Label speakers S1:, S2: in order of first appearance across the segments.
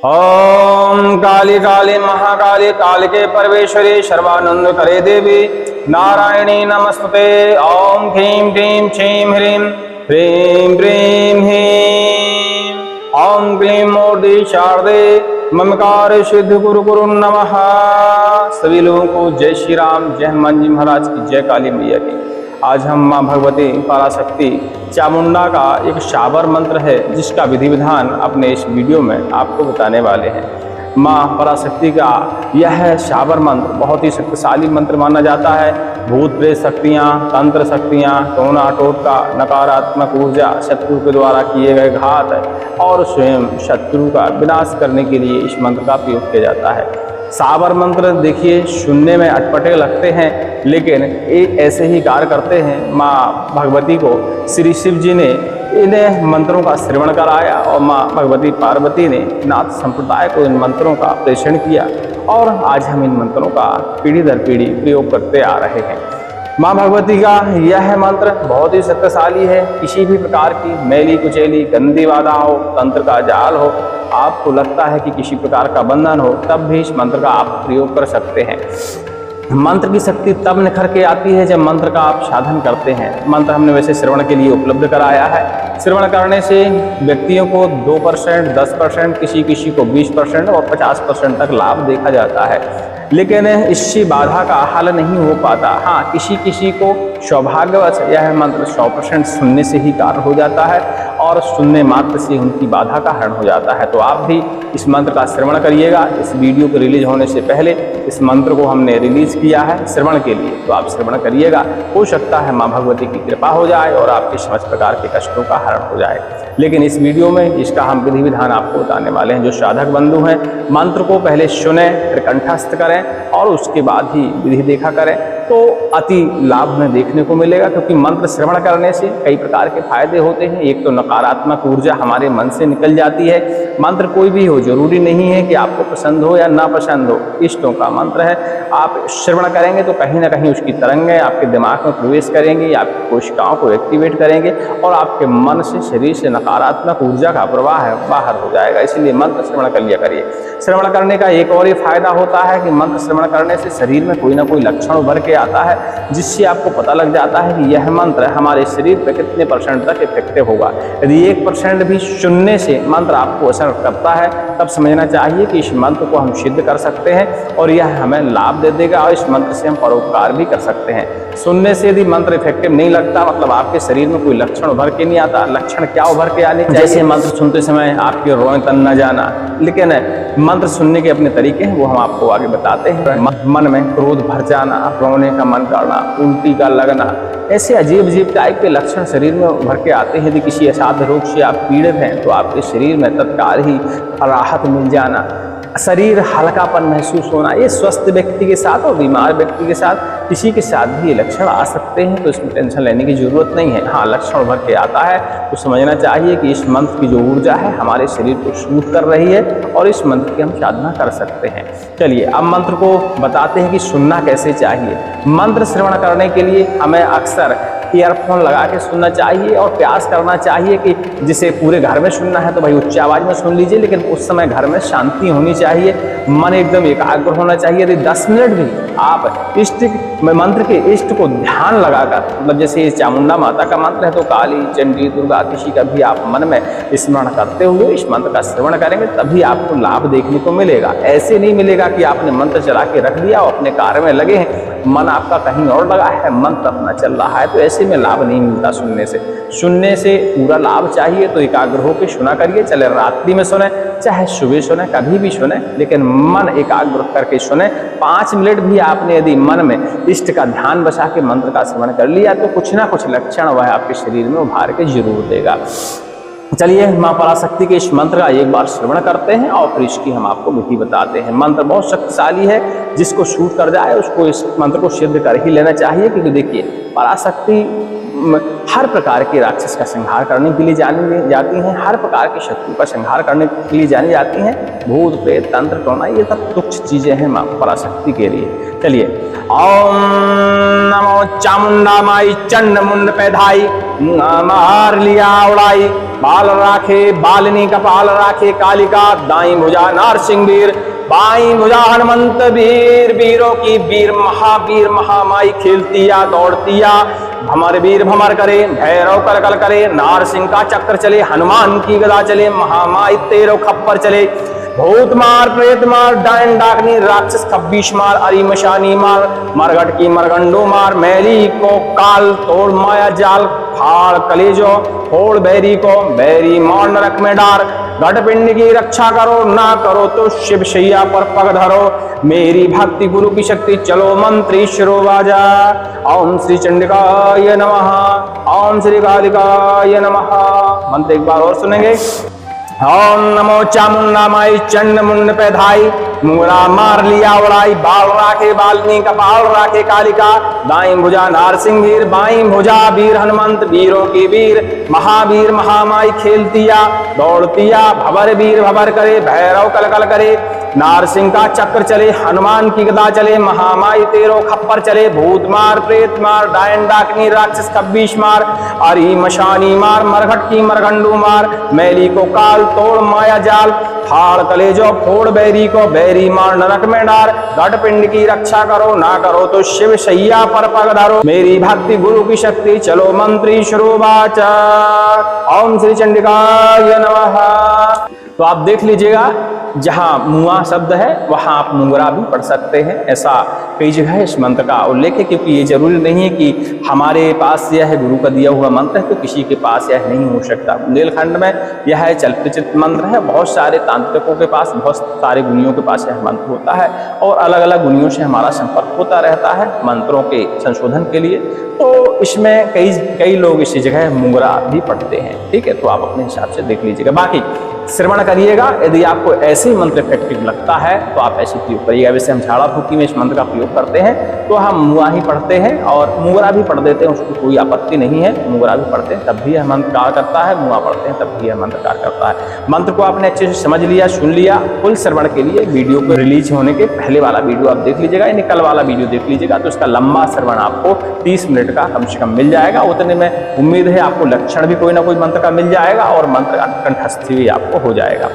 S1: ओम काली काली महाकाली कालिके परमेश्वरी सर्वानंद करे देवी नारायणी नमस्ते। ओम ह्रीं क्लीं क्षीं ह्रीं ह्रीं प्रीं ह्रीं ओम क्लीं मूर्ति शारदे ममकार सिद्ध गुरु गुरु नमः। सभी लोगों को जय श्री राम, जय हनुमान जी महाराज की, जय काली मैया की। आज हम माँ भगवती पराशक्ति चामुंडा का एक शाबर मंत्र है जिसका विधि विधान अपने इस वीडियो में आपको बताने वाले हैं। माँ पराशक्ति का यह शाबर मंत्र बहुत ही शक्तिशाली मंत्र माना जाता है। भूत प्रेत शक्तियाँ, तंत्र शक्तियाँ, टोना टोटका, नकारात्मक ऊर्जा, शत्रु के द्वारा किए गए घात और स्वयं शत्रु का विनाश करने के लिए इस मंत्र का प्रयोग किया जाता है। शाबर मंत्र देखिए सुनने में अटपटे लगते हैं, लेकिन ये ऐसे ही कार्य करते हैं। माँ भगवती को श्री शिव जी ने इन्हें मंत्रों का श्रवण कराया और माँ भगवती पार्वती ने नाथ संप्रदाय को इन मंत्रों का प्रेषण किया और आज हम इन मंत्रों का पीढ़ी दर पीढ़ी प्रयोग करते आ रहे हैं। माँ भगवती का यह मंत्र बहुत ही शक्तिशाली है। किसी भी प्रकार की मैली कुचैली गंदी बाधा हो, तंत्र का जाल हो, आपको लगता है कि किसी प्रकार का बंधन हो, तब भी इस मंत्र का आप प्रयोग कर सकते हैं। मंत्र की शक्ति तब निखर के आती है जब मंत्र का आप साधन करते हैं। मंत्र हमने वैसे श्रवण के लिए उपलब्ध कराया है। श्रवण करने से व्यक्तियों को 2%, 10%, किसी को 20% और 50% तक लाभ देखा जाता है, लेकिन इससे बाधा का हल नहीं हो पाता। हाँ, किसी को सौभाग्यवश यह मंत्र 100% सुनने से ही कार्य हो जाता है और सुनने मात्र से उनकी बाधा का हरण हो जाता है। तो आप भी इस मंत्र का श्रवण करिएगा। इस वीडियो के रिलीज होने से पहले इस मंत्र को हमने रिलीज किया है श्रवण के लिए, तो आप श्रवण करिएगा। हो सकता है माँ भगवती की कृपा हो जाए और आपके समस्त प्रकार के कष्टों का हरण हो जाए। लेकिन इस वीडियो में इसका हम विधि विधान आपको बताने वाले हैं। जो साधक बंधु हैं, मंत्र को पहले सुने, फिर कंठस्थ करें और उसके बाद ही विधि देखा करें, तो अति लाभ में देखने को मिलेगा। क्योंकि मंत्र श्रवण करने से कई प्रकार के फायदे होते हैं। एक तो नकारात्मक ऊर्जा हमारे मन से निकल जाती है। मंत्र कोई भी हो, जरूरी नहीं है कि आपको पसंद हो या ना पसंद हो, इष्टों का मंत्र है। आप श्रवण करेंगे तो कहीं ना कहीं उसकी तरंगें आपके दिमाग में प्रवेश करेंगी, आपकी कोशिकाओं को एक्टिवेट करेंगे और आपके मन से, शरीर से नकारात्मक ऊर्जा का प्रवाह बाहर हो जाएगा। इसलिए मंत्र श्रवण कर लिया करिए। श्रवण करने का एक और ही फायदा होता है कि मंत्र श्रवण करने से शरीर में कोई ना कोई लक्षण उभर के आता है, जिससे आपको पता लग जाता है कि यह मंत्र हमारे शरीर पर कितने % तक इफेक्टिव होगा। यदि 1% भी सुनने से मंत्र आपको असर करता है, तब समझना चाहिए कि इस मंत्र को हम सिद्ध कर सकते हैं और यह हमें लाभ दे देगा और इस मंत्र से हम परोपकार भी कर सकते हैं। सुनने से यदि मंत्र इफेक्टिव नहीं लगता, मतलब आपके शरीर में कोई लक्षण उभर के नहीं आता। लक्षण क्या उभर के आने चाहिए? जैसे मंत्र सुनते समय आपके रोए तन न जाना, लेकिन मंत्र सुनने के अपने तरीके हैं, वो हम आपको आगे बताते हैं। मन में क्रोध भर जाना, रोने का मन करना, उल्टी का लगना, ऐसे अजीब अजीब टाइप के लक्षण शरीर में उभर के आते हैं। यदि किसी असाध्य रोग से आप पीड़ित हैं तो आपके शरीर में तत्काल ही राहत मिल जाना, शरीर हल्कापन महसूस होना, ये स्वस्थ व्यक्ति के साथ और बीमार व्यक्ति के साथ किसी के साथ भी ये लक्षण आ सकते हैं, तो इसमें टेंशन लेने की जरूरत नहीं है। हाँ, लक्षण उभर के आता है तो समझना चाहिए कि इस मंत्र की जो ऊर्जा है हमारे शरीर को सूट कर रही है और इस मंत्र की हम साधना कर सकते हैं। चलिए अब मंत्र को बताते हैं कि सुनना कैसे चाहिए। मंत्र श्रवण करने के लिए हमें अक्सर ईयरफोन लगा के सुनना चाहिए और प्रयास करना चाहिए कि जिसे पूरे घर में सुनना है तो भाई उच्च आवाज में सुन लीजिए, लेकिन उस समय घर में शांति होनी चाहिए, मन एकदम एकाग्र होना चाहिए। यदि 10 मिनट भी आप इष्ट मंत्र के इष्ट को ध्यान लगाकर, मतलब जैसे चामुंडा माता का मंत्र है तो काली, चंडी, दुर्गा, किसी का भी आप मन में स्मरण करते हुए इस मंत्र का श्रवण करेंगे, तभी आपको लाभ देखने को मिलेगा। ऐसे नहीं मिलेगा कि आपने मंत्र चला के रख दिया और अपने कार्य में लगे हैं, मन आपका कहीं और लगा है, मंत्र अपना चल रहा है, तो ऐसे में लाभ नहीं मिलता। सुनने से पूरा लाभ चाहिए तो एकाग्र होकर सुना करिए। चले रात्रि में सुने, चाहे सुबह सुने, कभी भी सुने, लेकिन मन एकाग्र करके सुने। 5 मिनट भी आपने यदि मन में इष्ट का ध्यान बसा के मंत्र का श्रवण कर लिया तो कुछ ना कुछ लक्षण वह आपके शरीर में उभार के जरूर देगा। चलिए माँ पराशक्ति के इस मंत्र का एक बार श्रवण करते हैं और फिर इसकी हम आपको विधि बताते हैं। मंत्र बहुत शक्तिशाली है, जिसको शूट कर जाए उसको इस मंत्र को सिद्ध कर ही लेना चाहिए। क्योंकि देखिए, पराशक्ति हर प्रकार के राक्षस का संहार करने के लिए जानी जाती हैं, हर प्रकार के शत्रु का संहार करने के लिए जानी जाती हैं। भूत प्रेत तंत्र टोना, ये सब तुच्छ चीजें हैं माँ पराशक्ति के लिए। चलिए, ओम नमो चामुंडा माई चंड मुंड पैधाई, मार लिया उड़ाई, बाल राखे बालिनी कपाल राखे कालिका, दाई भुजा नारसिंह वीर, बाई भुजा हनुमंत वीर, वीरों की वीर महावीर महामाई खेलतिया दौड़तिया, भमर वीर भमर करे, भैरव कलकल करे, नारसिंह का चक्र चले, हनुमान की गदा चले, महामाई तेरह खप्पर चले, भूत मार प्रेत मार डायन डाकनी राक्षस 26 मार, अरी मशानी मार, मरघट की मरगंडो मार, मैली को काल तोड़ माया जाल, फाड़ कलेजो फोड़ बैरी को, बैरी मार नरक में डार, घटपिंड की रक्षा करो, ना करो तो शिव शैया पर पग धरो, मेरी भक्ति गुरु की शक्ति चलो मंत्री शिरो बाजा, ओम श्री चंडिकाय नमः, ओम श्री कालिकाय नमः। मंत्र एक बार और सुनेंगे। ओम नमो चामुंडा माई चंड मुंड पे धाई, मुंगरा मार लिया उड़ाई, बाल राखे बालनी कपाल राखे कालिका, दाई भुजा नारसिंह वीर, बाई भुजा वीर हनुमंत, वीरों की वीर महावीर महामाई खेलतिया दौड़तिया, भवर वीर भवर करे, भैरव कलकल करे, नारसिंह का चक्र चले, हनुमान की गदा चले, महामाई तेरह खप्पर चले, भूत मार प्रेत मार डायन डाकनी राक्षस 26 मार, अरी मशानी मार, मरघट की मरघंडू मार, मैली को काल तोड़ माया जाल, फाड़ कलेजो फोड़ बैरी को, बैरी मार नरक में डार, घटपिंड की रक्षा करो, ना करो तो शिव शैया पर पग धरो, मेरी भक्ति गुरु की शक्ति चलो मंत्री शुरू बाचा, ओम श्री चंडिकाय नमः। तो आप देख लीजिएगा, जहां मुआ शब्द है वहां आप मुंगरा भी पढ़ सकते हैं। ऐसा कई जगह इस मंत्र का उल्लेख है, क्योंकि ये जरूरी नहीं है कि हमारे पास यह है गुरु का दिया हुआ मंत्र है तो किसी के पास यह नहीं हो सकता। बुंदेलखंड में यह चल प्रचलित मंत्र है, बहुत सारे तांत्रिकों के पास, बहुत सारे गुनियों के पास यह मंत्र होता है और अलग अलग गुनियों से हमारा संपर्क होता रहता है मंत्रों के संशोधन के लिए। तो इसमें कई लोग इसी जगह मुंगरा भी पढ़ते हैं। ठीक है, तो आप अपने हिसाब से देख लीजिएगा। बाकी श्रवण करिएगा, यदि आपको ऐसे ही मंत्र इफेक्टिव लगता है तो आप ऐसे प्रयोग करिएगा। वैसे हम झाड़ा फूकी में इस मंत्र का प्रयोग करते हैं तो हम मुआ ही पढ़ते हैं और मुंगरा भी पढ़ देते हैं, उसको कोई आपत्ति नहीं है। मुंगरा भी पढ़ते हैं तब भी यह मंत्र कार्य करता है, मुआ पढ़ते हैं तब भी यह मंत्र कार्य करता है। मंत्र को आपने अच्छे से समझ लिया, सुन लिया। फुल श्रवण के लिए वीडियो को रिलीज होने के पहले वाला वीडियो आप देख लीजिएगा, यानी कल वाला वीडियो देख लीजिएगा, तो इसका लंबा श्रवण आपको 30 मिनट का कम से कम मिल जाएगा। उतने में उम्मीद है आपको लक्षण भी कोई ना कोई मंत्र का मिल जाएगा और मंत्र का कंठस्थ भी आपको हो जाएगा।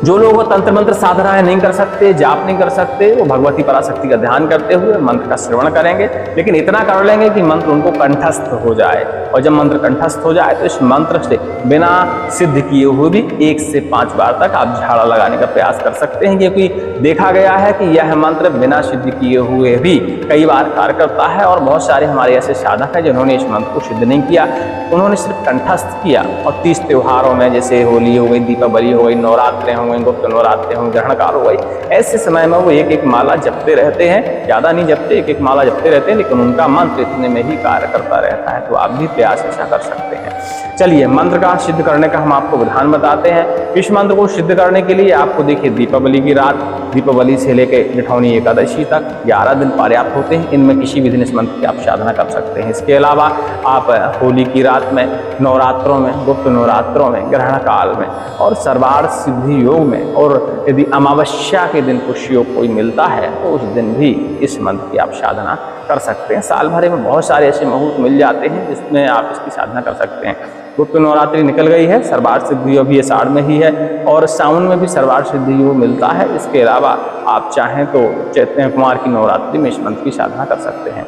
S1: जो लोग वो तंत्र मंत्र साधनाएं नहीं कर सकते, जाप नहीं कर सकते, वो भगवती पराशक्ति का ध्यान करते हुए मंत्र का श्रवण करेंगे, लेकिन इतना कर लेंगे कि मंत्र उनको कंठस्थ हो जाए। और जब मंत्र कंठस्थ हो जाए तो इस मंत्र से बिना सिद्ध किए हुए भी 1 से 5 बार तक आप झाड़ा लगाने का प्रयास कर सकते हैं, क्योंकि देखा गया है कि यह मंत्र बिना सिद्ध किए हुए भी कई बार कार्य करता है। और बहुत सारे हमारे ऐसे साधक हैं जिन्होंने इस मंत्र को सिद्ध नहीं किया, उन्होंने सिर्फ कंठस्थ किया। और 30 त्योहारों में, जैसे होली हो गई, दीपावली हो गई, नवरात्रे हो गई, गुप्त नवरात्रे हो गई, ग्रहण काल हो गई, ऐसे समय में वो एक एक माला जपते रहते हैं। ज्यादा नहीं जपते, एक एक माला जपते रहते हैं, लेकिन उनका मंत्र इतने में ही कार्य करता रहता है। तो आप भी प्रयास ऐसा कर सकते हैं। चलिए, मंत्र का सिद्ध करने का हम आपको विधान बताते हैं। इस मंत्र को सिद्ध करने के लिए आपको देखिए, दीपावली की रात, दीपावली से लेकर जेठौनी एकादशी तक 11 दिन पर्याप्त होते हैं। इनमें किसी भी दिन इस मंत्र की आप साधना कर सकते हैं। इसके अलावा आप होली की रात में, नवरात्रों में, गुप्त नवरात्रों में, ग्रहण काल में और सर्वार्थ सिद्धि योग में, और यदि अमावस्या के दिन कुछ योग कोई मिलता है तो उस दिन भी इस मंत्र की आप साधना कर सकते हैं। साल भर में बहुत सारे ऐसे मुहूर्त मिल जाते हैं जिसमें आप इसकी साधना कर सकते हैं। गुप्त नवरात्रि निकल गई है, सर्वार्थ सिद्धि योग भी आषाढ़ में ही है और सावन में भी सर्वार्थ सिद्धि योग मिलता है। इसके अलावा आप चाहें तो चैत्र कुमार की नवरात्रि में इस मंत्र की साधना कर सकते हैं।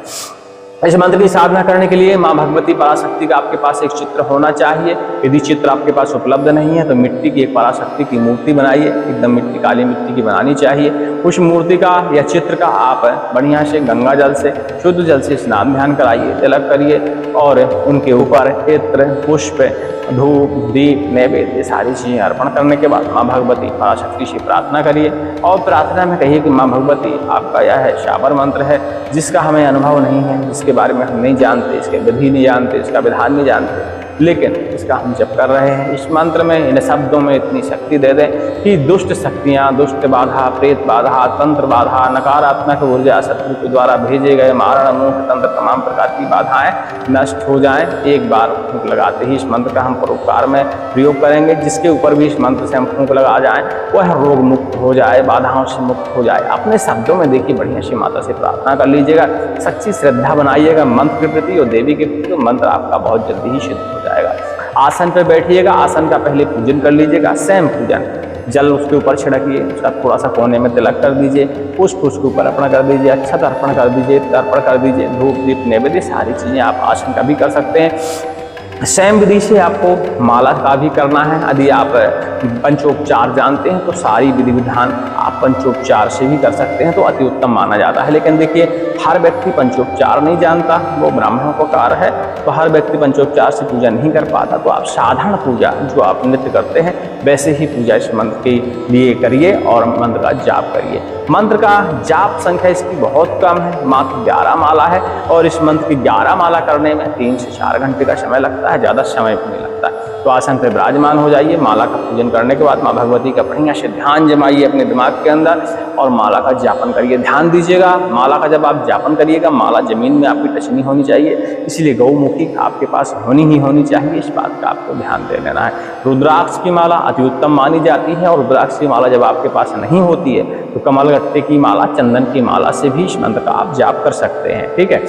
S1: इस मंत्र की साधना करने के लिए माँ भगवती पराशक्ति का आपके पास एक चित्र होना चाहिए। यदि चित्र आपके पास उपलब्ध नहीं है तो मिट्टी की एक पराशक्ति की मूर्ति बनाइए, एकदम मिट्टी, काली मिट्टी की बनानी चाहिए। उस मूर्ति का या चित्र का आप बढ़िया से गंगा जल से, शुद्ध जल से स्नान ध्यान कराइए, तिलक करिए और उनके ऊपर इत्र, पुष्प, धूप, दीप, नैवेद्य, ये सारी चीज़ें अर्पण करने के बाद माँ भगवती पराशक्ति से प्रार्थना करिए और प्रार्थना में कहिए कि माँ भगवती, आपका यह है शाबर मंत्र है जिसका हमें अनुभव नहीं है, जिसके बारे में हम नहीं जानते, इसके विधि नहीं जानते, इसका विधान नहीं जानते, लेकिन इसका हम जप कर रहे हैं। इस मंत्र में, इन शब्दों में इतनी शक्ति दे दें कि दुष्ट शक्तियाँ, दुष्ट बाधा, प्रेत बाधा, तंत्र बाधा, नकारात्मक ऊर्जा, शत्रु के द्वारा भेजे गए मारण, मोह, तंत्र, तमाम प्रकार की बाधाएं नष्ट हो जाएं। एक बार फूंक लगाते ही इस मंत्र का हम परोपकार में प्रयोग करेंगे। जिसके ऊपर भी इस मंत्र से हम फूंक लगा जाएं वह रोग मुक्त हो जाए, बाधाओं से मुक्त हो जाए। अपने शब्दों में देखिए, बढ़िया सी माता से प्रार्थना कर लीजिएगा, सच्ची श्रद्धा बनाइएगा मंत्र के प्रति और देवी के प्रति, तो मंत्र आपका बहुत जल्दी ही सिद्ध हो जाएगा। आसन पे बैठिएगा, आसन का पहले पूजन कर लीजिएगा, स्वयं पूजन, जल उसके ऊपर छिड़किए, उसका थोड़ा सा कोने में तिलक कर दीजिए, पुष्प उसके ऊपर अर्पण कर दीजिए, अक्षत अर्पण कर दीजिए, तर्पण कर दीजिए, धूप दीप नैवेद्य सारी चीज़ें आप आसन का भी कर सकते हैं। स्वयं विधि से आपको माला का भी करना है। यदि आप पंचोपचार जानते हैं तो सारी विधि विधान आप पंचोपचार से भी कर सकते हैं, तो अति उत्तम माना जाता है। लेकिन देखिए, हर व्यक्ति पंचोपचार नहीं जानता, वो ब्राह्मणों को कार्य है, तो हर व्यक्ति पंचोपचार से पूजा नहीं कर पाता। तो आप साधारण पूजा जो आप नित्य करते हैं वैसे ही पूजा इस मंत्र के लिए करिए और मंत्र का जाप करिए। मंत्र का जाप संख्या इसकी बहुत कम है, मात्र 11 माला है, और इस मंत्र की 11 माला करने में 3 से 4 घंटे का समय लगता है, ज़्यादा समय भी नहीं लगता है। तो आसन पर विराजमान हो जाइए। माला का पूजन करने के बाद माँ भगवती का बढ़िया से ध्यान जमाइए अपने दिमाग के अंदर और माला का जापन करिए। ध्यान दीजिएगा, माला का जब आप जापन करिएगा, माला जमीन में आपकी टच नहीं होनी चाहिए, इसलिए गौमुखी आपके पास होनी ही होनी चाहिए, इस बात का आपको ध्यान दे लेना है। रुद्राक्ष की माला अति उत्तम मानी जाती है, और रुद्राक्ष की माला जब आपके पास नहीं होती है तो कमलगट्टे की माला, चंदन की माला से भी इस मंत्र का आप जाप कर सकते हैं। ठीक है,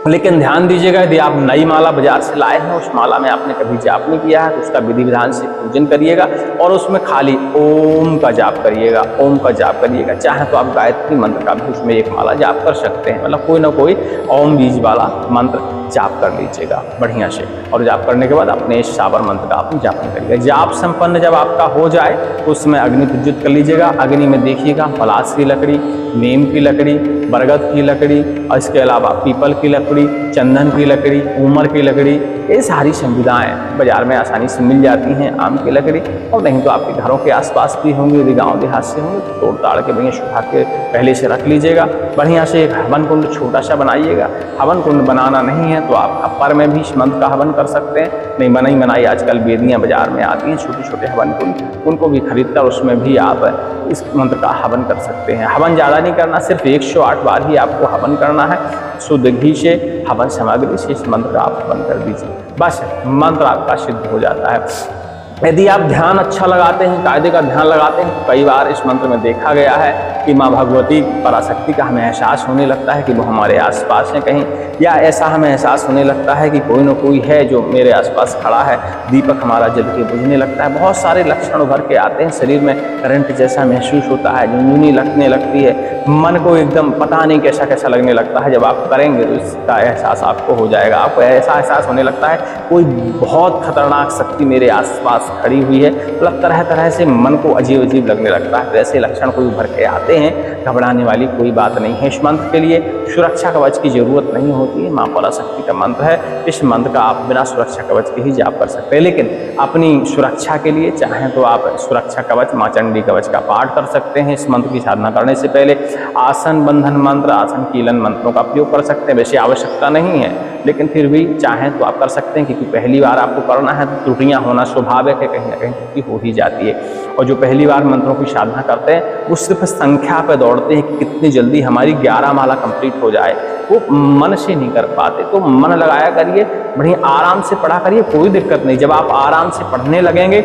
S1: लेकिन ध्यान दीजिएगा, यदि आप नई माला बाजार से लाए हैं, उस माला में आपने कभी जाप नहीं किया है, तो उसका विधि विधान से पूजन करिएगा और उसमें खाली ओम का जाप करिएगा, ओम का जाप करिएगा। चाहे तो आप गायत्री मंत्र का भी उसमें एक माला जाप कर सकते हैं, मतलब कोई ना कोई ओम बीज वाला मंत्र जाप कर लीजिएगा बढ़िया से, और जाप करने के बाद अपने साबर मंत्र का आप जापन करिएगा। जाप संपन्न जब आपका हो जाए तो उसमें अग्नि प्रज्वलित कर लीजिएगा। अग्नि में देखिएगा पलाश की लकड़ी, नीम की लकड़ी, बरगद की लकड़ी, और इसके अलावा पीपल की लकड़ी, चंदन की लकड़ी, ऊमर की लकड़ी, ये सारी संविधाएं बाजार में आसानी से मिल जाती हैं। आम की लकड़ी, और नहीं तो आपके घरों के आसपास भी होंगे, यदि गाँव देहात से होंगे तो तोड़ ताड़ के बढ़िया सुखा के पहले से रख लीजिएगा। बढ़िया से एक हवन कुंड छोटा सा बनाइएगा। हवन कुंड बनाना नहीं है तो आप खप्पर में भी इस मंत्र का हवन कर सकते हैं। नहीं बनाई आजकल वेदियाँ बाजार में आती हैं, छोटे छोटे हवन कुंड, उनको भी खरीद कर उसमें भी आप इस मंत्र का हवन कर सकते हैं। हवन ज़्यादा नहीं करना, सिर्फ 108 बार ही आपको हवन करना है। शुद्ध घी से, हवन सामग्री से इस मंत्र का आप हवन कर दीजिए, बस मंत्र आपका सिद्ध हो जाता है। यदि आप ध्यान अच्छा लगाते हैं, कायदे का ध्यान लगाते हैं, तो कई बार इस मंत्र में देखा गया है कि माँ भगवती पराशक्ति का हमें एहसास होने लगता है कि वो हमारे आसपास है कहीं, या ऐसा हमें एहसास होने लगता है कि कोई न कोई है जो मेरे आसपास खड़ा है, दीपक हमारा जल के बुझने लगता है। बहुत सारे लक्षण उभर के आते हैं, शरीर में करंट जैसा महसूस होता है, झुनझुनी लगने लगती है, मन को एकदम पता नहीं कैसा कैसा लगने लगता है। जब आप करेंगे तो इसका एहसास आपको हो जाएगा। आपको ऐसा एहसास होने लगता है कोई बहुत खतरनाक शक्ति मेरे आसपास खड़ी हुई है, मतलब तरह तरह से मन को अजीब अजीब लगने लगता है। तो ऐसे लक्षण कोई उभर के आते हैं, घबराने वाली कोई बात नहीं है। इस मंत्र के लिए सुरक्षा कवच की जरूरत नहीं होती है, माँ पराशक्ति का मंत्र है। इस मंत्र का आप बिना सुरक्षा कवच के ही जाप कर सकते हैं, लेकिन अपनी सुरक्षा के लिए चाहें तो आप सुरक्षा कवच, माँ चंडी कवच का पाठ कर सकते हैं। इस मंत्र की साधना करने से पहले आसन बंधन मंत्र, आसन कीलन मंत्रों का प्रयोग कर सकते हैं। वैसे आवश्यकता नहीं है, लेकिन फिर भी चाहें तो आप कर सकते हैं, क्योंकि पहली बार आपको करना है तो त्रुटियाँ होना स्वाभाविक है, कहीं ना कहीं त्रुटि हो ही जाती है। और जो पहली बार मंत्रों की साधना करते हैं वो सिर्फ संख्या पर दौड़ते हैं कि कितनी जल्दी हमारी 11 माला कंप्लीट हो जाए, वो मन से नहीं कर पाते। तो मन लगाया करिए, बढ़िया आराम से पढ़ा करिए, कोई दिक्कत नहीं। जब आप आराम से पढ़ने लगेंगे,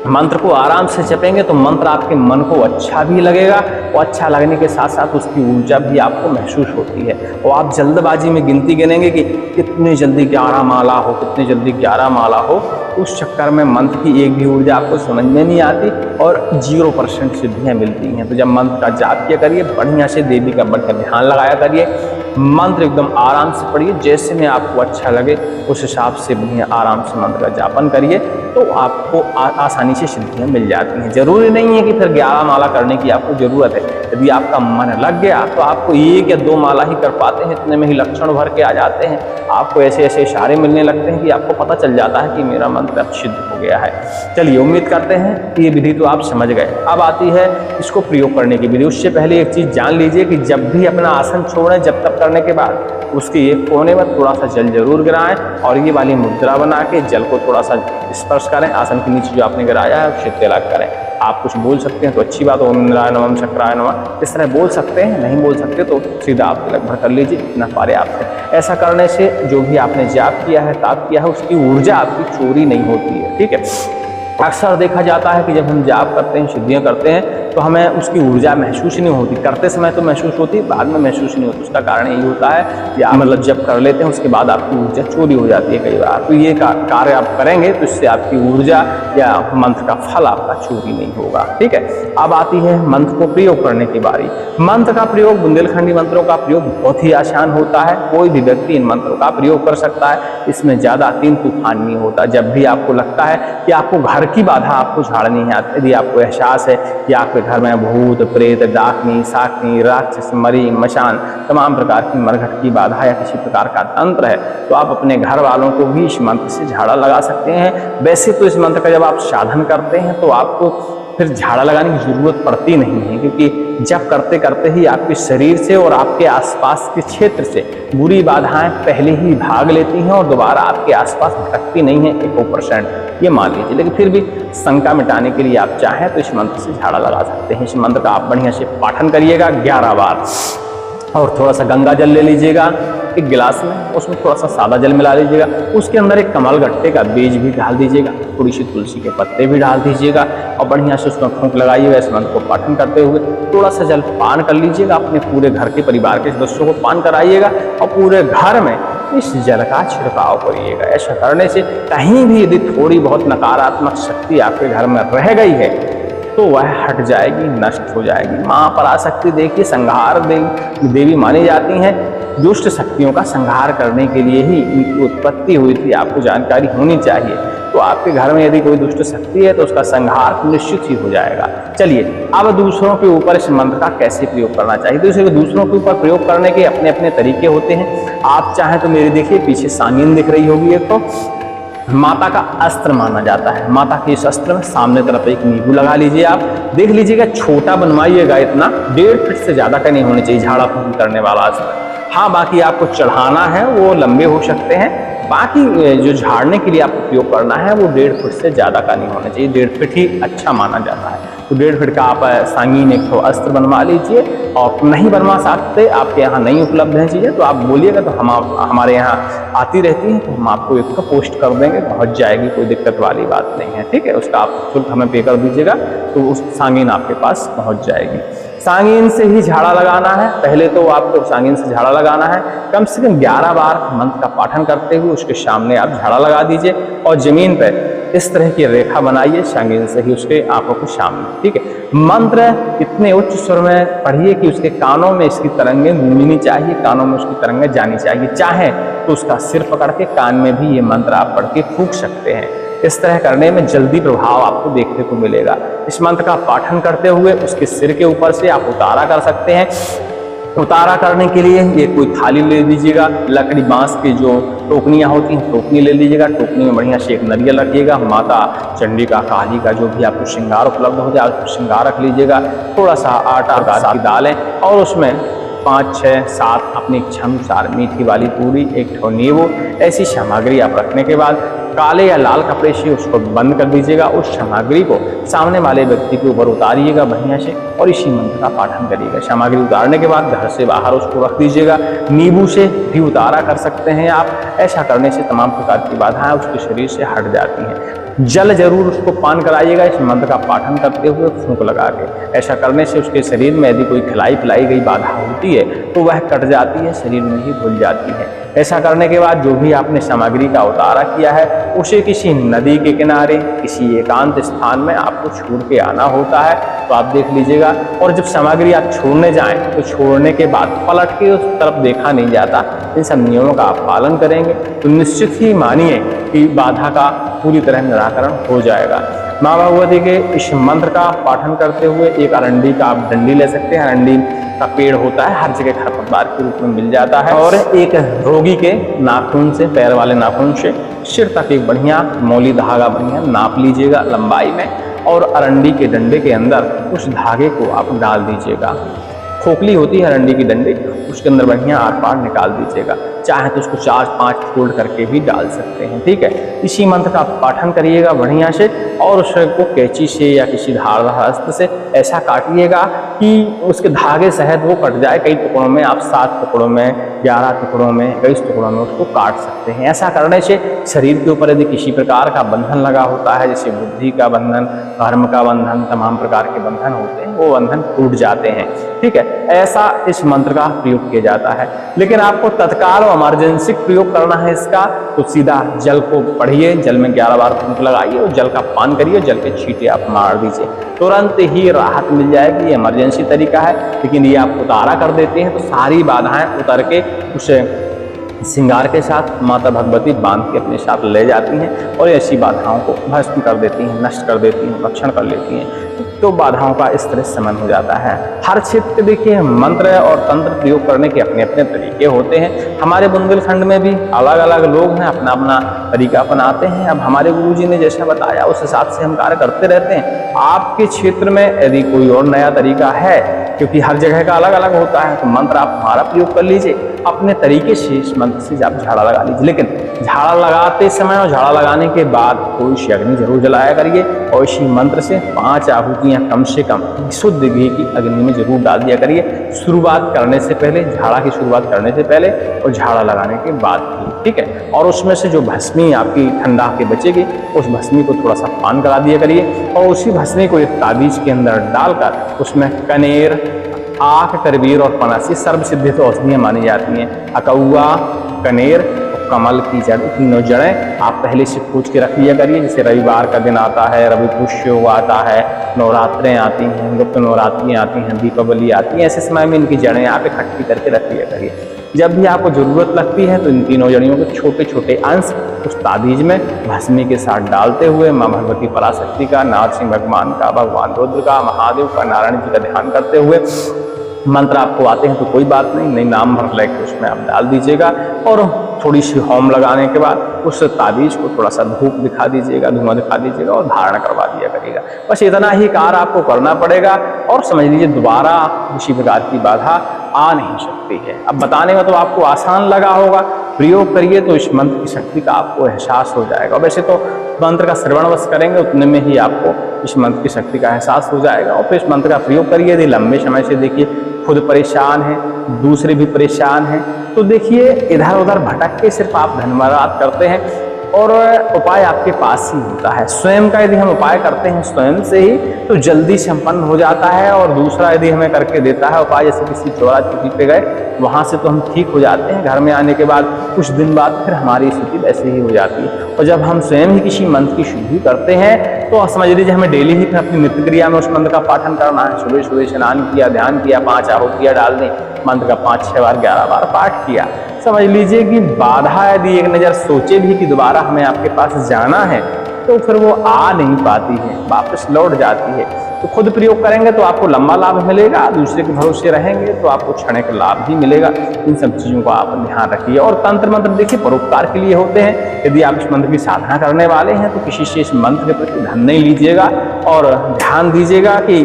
S1: मंत्र को आराम से जपेंगे, तो मंत्र आपके मन को अच्छा भी लगेगा, और अच्छा लगने के साथ साथ उसकी ऊर्जा भी आपको महसूस होती है। और आप जल्दबाजी में गिनती गिनेंगे कि कितनी जल्दी 11 माला हो, कितनी जल्दी 11 माला हो, उस चक्कर में मंत्र की एक भी ऊर्जा आपको समझ में नहीं आती और 0% सिद्धियाँ मिलती हैं। तो जब मंत्र का जाप किया करिए, बढ़िया से देवी का बढ़िया ध्यान लगाया करिए, मंत्र एकदम आराम से पढ़िए, जैसे में आपको अच्छा लगे उस हिसाब से बढ़िया आराम से मंत्र का जापन करिए, तो आपको आसानी से सिद्धियाँ मिल जाती हैं। जरूरी नहीं है कि फिर 11 माला करने की आपको ज़रूरत है। यदि आपका मन लग गया तो आपको 1 या 2 माला ही कर पाते हैं, इतने में ही लक्षण भर के आ जाते हैं। आपको ऐसे ऐसे इशारे मिलने लगते हैं कि आपको पता चल जाता है कि मेरा मंत्र अब सिद्ध हो गया है। चलिए, उम्मीद करते हैं कि ये विधि तो आप समझ गए। अब आती है इसको प्रयोग करने की विधि। उससे पहले एक चीज़ जान लीजिए कि जब भी अपना आसन छोड़ें, जब तक करने के बाद उसके एक कोने में थोड़ा सा जल जरूर गिराएं, और ये वाली मुद्रा बना के जल को थोड़ा सा स्पर्श करें। आसन के नीचे जो आपने गिराया है उससे तिलक करें। आप कुछ बोल सकते हैं तो अच्छी बात, ओम इंद्राय नमः, ओम शक्राय नमः, इस तरह बोल सकते हैं। नहीं बोल सकते तो सीधा आप तिलक भर कर लीजिए, इतना पर्याप्त है। ऐसा करने से जो भी आपने जाप किया है, ताप किया है, उसकी ऊर्जा आपकी चोरी नहीं होती है। ठीक है, अक्सर देखा जाता है कि जब हम जाप करते हैं, सिद्धियां करते हैं, तो हमें उसकी ऊर्जा महसूस नहीं होती। करते समय तो महसूस होती, बाद में महसूस नहीं होती। उसका कारण यही होता है कि आप मतलब जब कर लेते हैं उसके बाद आपकी ऊर्जा चोरी हो जाती है कई बार। तो ये कार्य आप करेंगे तो इससे आपकी ऊर्जा या मंत्र का फल आपका चोरी नहीं होगा। ठीक है, अब आती है मंत्र को प्रयोग करने की बारी। मंत्र का प्रयोग, बुंदेलखंडी मंत्रों का प्रयोग बहुत ही आसान होता है। कोई भी व्यक्ति इन मंत्रों का प्रयोग कर सकता है। इसमें ज्यादा तीन तूफान नहीं होता। जब भी आपको लगता है कि आपको घर की बाधा आपको झाड़नी है, यदि आपको एहसास है कि आपके घर में भूत, प्रेत, डाकनी, साकनी, राक्षस, मरी, मशान, तमाम प्रकार की मरघट की बाधा या किसी प्रकार का तंत्र है, तो आप अपने घर वालों को भी इस मंत्र से झाड़ा लगा सकते हैं। वैसे तो इस मंत्र का जब आप साधन करते हैं तो आपको फिर झाड़ा लगाने की जरूरत पड़ती नहीं है, क्योंकि जब करते करते ही आपके शरीर से और आपके आसपास के क्षेत्र से बुरी बाधाएं पहले ही भाग लेती हैं और दोबारा आपके आसपास भटकती नहीं है 1% ये मान लीजिए। लेकिन फिर भी शंका मिटाने के लिए आप चाहें तो इस मंत्र से झाड़ा लगा सकते हैं। इस मंत्र का आप बढ़िया से पाठन करिएगा 11 बार, और थोड़ा सा गंगा जल ले लीजिएगा एक गिलास में, उसमें थोड़ा सा सादा जल मिला लीजिएगा, उसके अंदर एक कमल गट्टे का बीज भी डाल दीजिएगा, थोड़ी सी तुलसी के पत्ते भी डाल दीजिएगा और बढ़िया से उसमें फूंक लगाइएगा। इस मंत्र को पाठन करते हुए थोड़ा सा जल पान कर लीजिएगा, अपने पूरे घर के परिवार के सदस्यों को पान कराइएगा और पूरे घर में इस जल का छिड़काव करिएगा। ऐसा करने से कहीं भी यदि थोड़ी बहुत नकारात्मक शक्ति आपके घर में रह गई है तो वह हट जाएगी, नष्ट हो जाएगी। माँ पराशक्ति देखिए संहार देवी मानी जाती हैं। दुष्ट शक्तियों का संहार करने के लिए ही इनकी उत्पत्ति हुई थी, आपको जानकारी होनी चाहिए। तो आपके घर में यदि कोई दुष्ट शक्ति है तो उसका संहार निश्चित ही हो जाएगा। चलिए, अब दूसरों के ऊपर इस मंत्र का कैसे प्रयोग करना चाहिए। तो इसे दूसरों के ऊपर प्रयोग करने के अपने अपने तरीके होते हैं। आप चाहें तो मेरे देखिए पीछे सांगिन दिख रही होगी, एक तो माता का अस्त्र माना जाता है। माता के इस अस्त्र में सामने तरफ एक नींबू लगा लीजिए। आप देख लीजिएगा, छोटा बनवाइएगा, इतना 1.5 फीट से ज्यादा का नहीं होना चाहिए झाड़ा फूंक करने वाला अस्त्र। हाँ, बाकी आपको चढ़ाना है वो लंबे हो सकते हैं। बाकी जो झाड़ने के लिए आपको उपयोग करना है वो 1.5 फीट से ज्यादा का नहीं होना चाहिए। 1.5 फीट ही अच्छा माना जाता है। तो 1.5 फीट का आप सांगीन एक तो अस्त्र बनवा लीजिए। और नहीं बनवा सकते, आपके यहाँ नहीं उपलब्ध है चीजें, तो आप बोलिएगा तो हम हमारे यहाँ आती रहती हैं, तो हम आपको एक पोस्ट कर देंगे, पहुंच जाएगी, कोई दिक्कत वाली बात नहीं है। ठीक है, उसका आप शुल्क हमें पे कर दीजिएगा तो उस सांगीन आपके पास पहुंच जाएगी। सांगीन से ही झाड़ा लगाना है। पहले तो आपको सांगीन से झाड़ा लगाना है, कम से कम 11 बार मंत्र का पाठन करते हुए उसके सामने आप झाड़ा लगा दीजिए और जमीन पर इस तरह की रेखा बनाइए सांगीन से ही उसके आंखों के सामने। ठीक है, मंत्र इतने उच्च स्वर में पढ़िए कि उसके कानों में इसकी तरंगें गूंजनी चाहिए, कानों में उसकी तरंगें जानी चाहिए। चाहे तो उसका सिर पकड़ के कान में भी ये मंत्र आप पढ़ के फूंक सकते हैं। इस तरह करने में जल्दी प्रभाव आपको देखने को मिलेगा। इस मंत्र का पाठन करते हुए उसके सिर के ऊपर से आप उतारा कर सकते हैं। उतारा करने के लिए ये कोई थाली ले लीजिएगा, लकड़ी बांस की जो टोकनियाँ होती हैं टोकनी ले लीजिएगा। टोकनी में बढ़िया से एक नारियल रखिएगा, माता चंडी का, काली का जो भी आपको श्रृंगार उपलब्ध हो जाए उसको श्रृंगार रख लीजिएगा। थोड़ा सा आटा की दालें और उसमें 5, 6, 7 अपनी इच्छा अनुसार मीठी वाली पूरी, एक ठो नींबू, ऐसी सामग्री आप रखने के बाद काले या लाल कपड़े से उसको बंद कर दीजिएगा। उस सामग्री को सामने वाले व्यक्ति के ऊपर उतारिएगा बढ़िया से और इसी मंत्र का पाठन करिएगा। सामग्री उतारने के बाद घर से बाहर उसको रख दीजिएगा। नींबू से भी उतारा कर सकते हैं आप। ऐसा करने से तमाम प्रकार की बाधाएं उसके शरीर से हट जाती हैं। जल जरूर उसको पान कराइएगा इस मंत्र का पाठन करते हुए फूंक लगा के। ऐसा करने से उसके शरीर में यदि कोई खिलाई पिलाई गई बाधा होती है तो वह कट जाती है, शरीर में ही घुल जाती है। ऐसा करने के बाद जो भी आपने सामग्री का उतारा किया है उसे किसी नदी के किनारे, किसी एकांत स्थान में आपको छोड़ के आना होता है। तो आप देख लीजिएगा, और जब सामग्री आप छोड़ने जाएं तो छोड़ने के बाद पलट के उस तरफ देखा नहीं जाता। इन सब नियमों का आप पालन करेंगे तो निश्चित ही मानिए कि बाधा का पूरी तरह निराकरण हो जाएगा। माँ भगवती के इस मंत्र का पाठन करते हुए एक अरंडी का आप डंडी ले सकते हैं। अरंडी का पेड़ होता है, हर जगह खरपतवार के रूप में मिल जाता है। और एक रोगी के नाखून से, पैर वाले नाखून से सिर तक एक बढ़िया मौली धागा बढ़िया नाप लीजिएगा लंबाई में, और अरंडी के डंडे के अंदर उस धागे को आप डाल दीजिएगा। खोखली होती है अरंडी की डंडी, उसके अंदर बढ़िया आर पार निकाल दीजिएगा। चाहे तो उसको 4-5 फोल्ड करके भी डाल सकते हैं। ठीक है, इसी मंत्र का आप पाठन करिएगा बढ़िया से और उसको कैंची से या किसी धारदार अस्त्र से ऐसा काटिएगा कि उसके धागे सहित वो कट जाए। कई टुकड़ों में आप 7 टुकड़ों में, 11 टुकड़ों में, 21 टुकड़ों में उसको काट सकते हैं। ऐसा करने से शरीर के ऊपर यदि किसी प्रकार का बंधन लगा होता है, जैसे बुद्धि का बंधन, कर्म का बंधन, तमाम प्रकार के बंधन होते हैं, वो बंधन टूट जाते हैं। ठीक है, ऐसा इस मंत्र का प्रयोग किया जाता है। लेकिन आपको तत्काल और इमरजेंसी प्रयोग करना है इसका, तो सीधा जल को पढ़िए, जल में 11 बार फूंक लगाइए और जल का पान करिए, जल के छींटे आप मार दीजिए, तुरंत ही राहत मिल जाएगी। ये इमरजेंसी तरीका है, लेकिन ये आप उतारा कर देते हैं तो सारी बाधाएं उतर के उसे श्रृंगार के साथ माता भगवती बांध के अपने साथ ले जाती हैं और ऐसी बाधाओं को भस्म कर देती हैं, नष्ट कर देती हैं, रक्षण कर लेती हैं। तो बाधाओं का इस तरह शमन हो जाता है। हर क्षेत्र देखिए मंत्र और तंत्र प्रयोग करने के अपने अपने तरीके होते हैं। हमारे बुंदेलखंड में भी अलग अलग लोग हैं, अपना अपना तरीका अपनाते हैं। अब हमारे गुरुजी ने जैसा बताया उस हिसाब से हम कार्य करते रहते हैं। आपके क्षेत्र में यदि कोई और नया तरीका है, क्योंकि हर जगह का अलग अलग होता है, तो मंत्र आप हमारा प्रयोग कर लीजिए, अपने तरीके से इस मंत्र से आप झाड़ा लगा लीजिए। लेकिन झाड़ा लगाते समय और झाड़ा लगाने के बाद कोई सी अग्नि जरूर जलाया करिए और इसी मंत्र से 5 आहुतियां कम से कम शुद्ध घी की अग्नि में जरूर डाल दिया करिए, शुरुआत करने से पहले, झाड़ा की शुरुआत करने से पहले और झाड़ा लगाने के बाद भी। ठीक है, और उसमें से जो भस्मी आपकी ठंडा के बचेगी, उस भस्मी को थोड़ा सा पान करा दिया करिए और उसी भस्मी को एक ताबीज के अंदर डालकर उसमें कनेर, आक, करबीर और पनासी सर्व सिद्धित औषधियाँ मानी जाती हैं। अकौआ, कनेर और कमल की जड़, तीनों जड़ें आप पहले से पूछ के रख लिया करिए। जैसे रविवार का दिन आता है, रवि पुष्य आता है, नवरात्रें आती हैं, गुप्त नवरात्रि आती हैं, दीपावली आती है, ऐसे समय में इनकी जड़ें आप इकट्ठी करके रख लिया करिए। जब भी आपको जरूरत लगती है तो इन तीनों जड़ियों के छोटे छोटे अंश उस ताबीज में भस्मी के साथ डालते हुए माँ भगवती पराशक्ति का, नरसिंह भगवान का, भगवान रुद्र का, महादेव का, नारायण जी का ध्यान करते हुए, मंत्र आपको आते हैं तो कोई बात नहीं, नाम भर लेके उसमें आप डाल दीजिएगा और थोड़ी सी होम लगाने के बाद उस ताबीज को थोड़ा सा धूप दिखा दीजिएगा, धुआं दिखा दीजिएगा और धारण करवा दिया करिएगा। बस इतना ही कार्य आपको करना पड़ेगा और समझ लीजिए दोबारा किसी प्रकार की बाधा आ नहीं सकती है। अब बताने में तो आपको आसान लगा होगा, प्रयोग करिए तो इस मंत्र की शक्ति का आपको एहसास हो जाएगा। वैसे तो मंत्र का श्रवण बस करेंगे उतने में ही आपको इस मंत्र की शक्ति का एहसास हो जाएगा और फिर इस मंत्र का प्रयोग करिए। यदि लंबे समय से देखिए खुद परेशान है, दूसरे भी परेशान हैं, तो देखिए इधर उधर भटक के सिर्फ आप धन्यवाद करते हैं और उपाय आपके पास ही होता है। स्वयं का यदि हम उपाय करते हैं स्वयं से ही तो जल्दी संपन्न हो जाता है और दूसरा यदि हमें करके देता है उपाय, जैसे किसी चौरा चुकी पे गए वहाँ से तो हम ठीक हो जाते हैं, घर में आने के बाद कुछ दिन बाद फिर हमारी स्थिति वैसे ही हो जाती है। और जब हम स्वयं ही किसी मंत्र की शुद्धि करते हैं तो समझ लीजिए हमें डेली ही फिर अपनी नित्य क्रिया में उस मंत्र का पाठन करना है। सुबह सुबह स्नान किया, ध्यान किया, 5 आहुतियाँ डाल दी, मंत्र का 5-6 बार 11 बार पाठ किया। समझ लीजिए कि बाधा यदि एक नज़र सोचे भी कि दोबारा हमें आपके पास जाना है तो फिर वो आ नहीं पाती है, वापस लौट जाती है। तो खुद प्रयोग करेंगे तो आपको लंबा लाभ मिलेगा, दूसरे के भरोसे रहेंगे तो आपको क्षणिक लाभ भी मिलेगा। इन सब चीज़ों को आप ध्यान रखिए। और तंत्र मंत्र देखिए परोपकार के लिए होते हैं। यदि आप इस मंत्र की साधना करने वाले हैं तो किसी से इस मंत्र के प्रति धन नहीं लीजिएगा और ध्यान दीजिएगा कि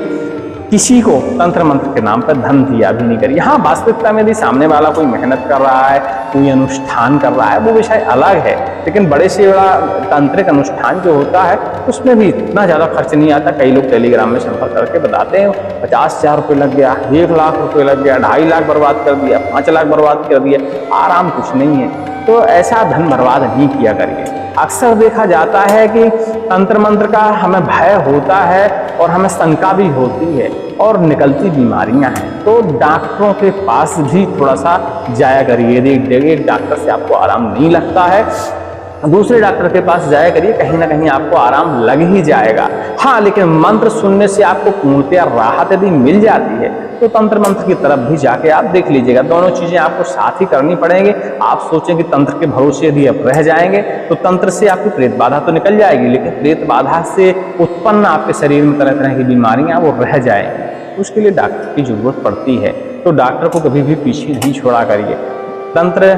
S1: किसी को तंत्र मंत्र के नाम पर धन दिया भी नहीं करिए। हाँ, वास्तविकता में यदि सामने वाला कोई मेहनत कर रहा है, कोई अनुष्ठान कर रहा है, वो विषय अलग है, लेकिन बड़े से बड़ा तांत्रिक अनुष्ठान जो होता है उसमें भी इतना ज़्यादा खर्च नहीं आता। कई लोग टेलीग्राम में संपर्क करके बताते हैं 50,000 रुपये लग गया, 1 लाख रुपये लग गया, 2.5 लाख बर्बाद कर दिया, 5 लाख बर्बाद कर दिया। आराम कुछ नहीं है, तो ऐसा धन बर्बाद नहीं किया करिए। अक्सर देखा जाता है कि तंत्र मंत्र का हमें भय होता है और हमें शंका भी होती है और निकलती बीमारियां हैं, तो डॉक्टरों के पास भी थोड़ा सा जाया करिए। यदि एक डॉक्टर से आपको आराम नहीं लगता है दूसरे डॉक्टर के पास जाया करिए, कहीं ना कहीं आपको आराम लग ही जाएगा। हाँ, लेकिन मंत्र सुनने से आपको पूर्णतया राहत यदि मिल जाती है तो तंत्र मंत्र की तरफ भी जाके आप देख लीजिएगा। दोनों चीजें आपको साथ ही करनी पड़ेंगी। आप सोचें कि तंत्र के भरोसे यदि आप रह जाएंगे तो तंत्र से आपकी प्रेत बाधा तो निकल जाएगी, लेकिन प्रेत बाधा से उत्पन्न आपके शरीर में तरह तरह की बीमारियां वो रह जाएंगी। उसके लिए डॉक्टर की जरूरत पड़ती है, तो डॉक्टर को कभी भी पीछे नहीं छोड़ा करिए। तंत्र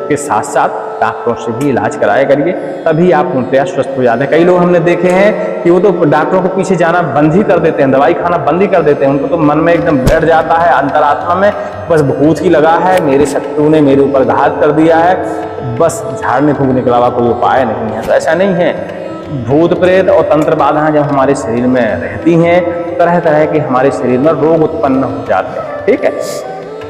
S1: के साथ साथ डॉक्टरों से भी इलाज कराया करिए, तभी आप पूर्णतया स्वस्थ हो जाते हैं। कई लोग हमने देखे हैं कि वो तो डॉक्टरों के पीछे जाना बंद ही कर देते हैं, दवाई खाना बंद ही कर देते हैं। उनको तो मन में एकदम बैठ जाता है अंतरात्मा में, बस भूत ही लगा है, मेरे शत्रु ने मेरे ऊपर घात कर दिया है, बस झाड़ने फूकने के अलावा कोई उपाय नहीं है। तो ऐसा नहीं है। भूत प्रेत और तंत्र बाधाएं जब हमारे शरीर में रहती हैं, तरह तरह के हमारे शरीर में रोग उत्पन्न हो जाते हैं। ठीक है,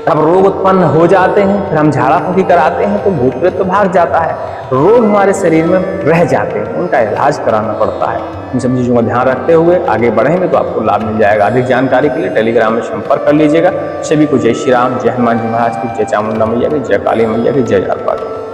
S1: अब रोग उत्पन्न हो जाते हैं, फिर हम झाड़ा फूंकी कराते हैं तो भूत प्रेत तो भाग जाता है, रोग हमारे शरीर में रह जाते हैं, उनका इलाज कराना पड़ता है। इन सब चीज़ों का ध्यान रखते हुए आगे बढ़ेंगे तो आपको लाभ मिल जाएगा। अधिक जानकारी के लिए टेलीग्राम में संपर्क कर लीजिएगा। सभी को जय श्री राम, जय हनुमान जी महाराज की, जय चामुंडा मैया की, जय काली मैया की, जय जालपाल।